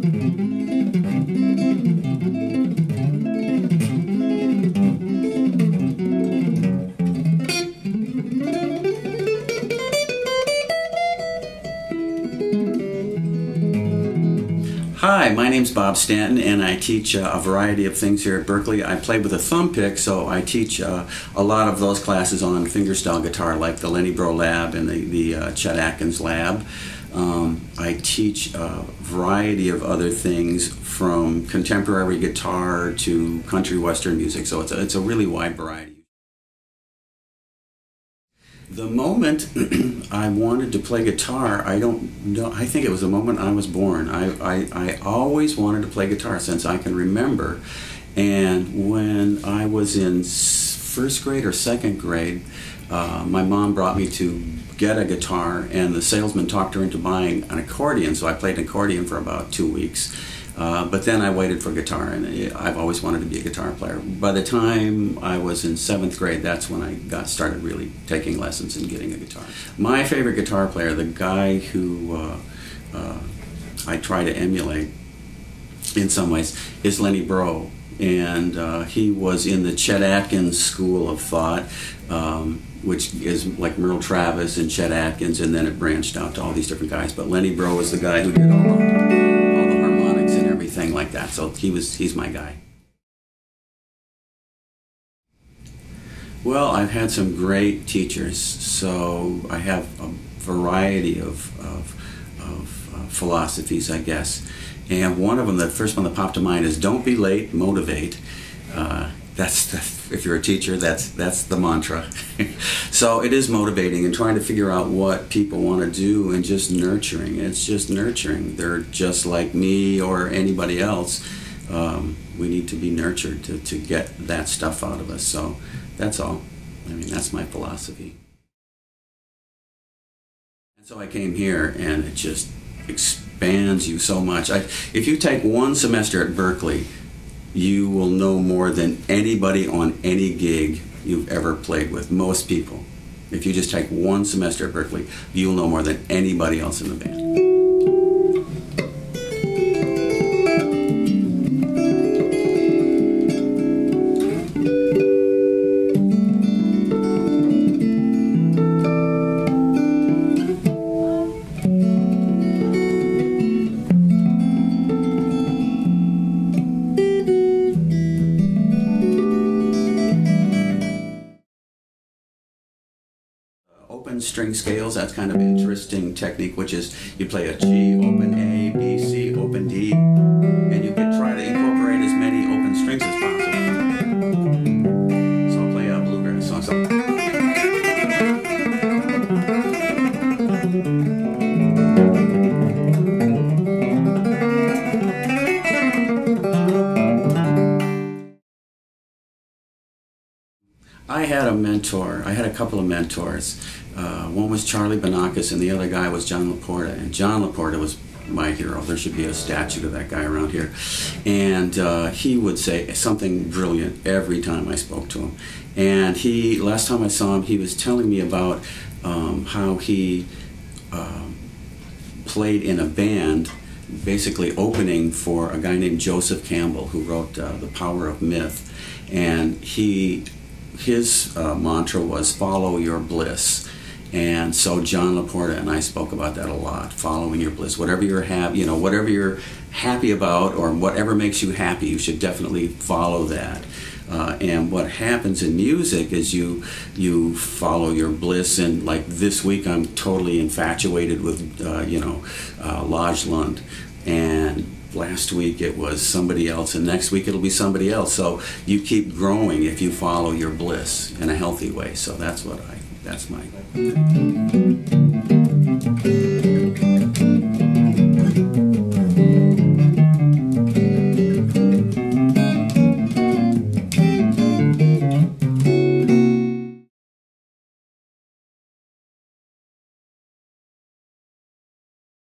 Hi, my name's Bob Stanton, and I teach a variety of things here at Berkeley. I play with a thumb pick, so I teach a lot of those classes on fingerstyle guitar, like the Lenny Breau Lab and the Chet Atkins Lab. I teach a variety of other things, from contemporary guitar to country western music, so it's a really wide variety. The moment I wanted to play guitar, I don't know, I think it was the moment I was born. I always wanted to play guitar since I can remember. And when I was in first grade or second grade, my mom brought me to get a guitar, and the salesman talked her into buying an accordion, so I played an accordion for about 2 weeks. But then I waited for guitar, and I've always wanted to be a guitar player. By the time I was in 7th grade, that's when I started really taking lessons and getting a guitar. My favorite guitar player, the guy who I try to emulate in some ways, is Lenny Breau. And he was in the Chet Atkins school of thought, which is like Merle Travis and Chet Atkins, and then it branched out to all these different guys. But Lenny Breau was the guy who did all the harmonics and everything like that. So he's my guy. Well, I've had some great teachers, so I have a variety of philosophies, I guess. And one of them, the first one that popped to mind, is don't be late, motivate. If you're a teacher, that's the mantra. So it is motivating and trying to figure out what people want to do and just nurturing. It's just nurturing. They're just like me or anybody else. We need to be nurtured to get that stuff out of us. So that's all. I mean, that's my philosophy. And so I came here, and it just expands you so much. If you take one semester at Berkeley, you will know more than anybody on any gig you've ever played with, most people. If you just take one semester at Berkeley, you'll know more than anybody else in the band. Open string scales, that's kind of an interesting technique, which is you play a G, open A, B, C, open D, and you can try to incorporate as many open strings as possible. So I'll play a bluegrass song. I had a mentor. I had a couple of mentors. One was Charlie Banakis, and the other guy was John Laporta. And John Laporta was my hero. There should be a statue of that guy around here. And he would say something brilliant every time I spoke to him. And last time I saw him, he was telling me about how he played in a band, basically opening for a guy named Joseph Campbell, who wrote The Power of Myth. And his mantra was follow your bliss. And so John Laporta and I spoke about that a lot, following your bliss. Whatever whatever you're happy about, or whatever makes you happy, you should definitely follow that. And what happens in music is you follow your bliss. And like this week, I'm totally infatuated with Lodge Lund. And last week it was somebody else, and next week it'll be somebody else. So you keep growing if you follow your bliss in a healthy way. So that's my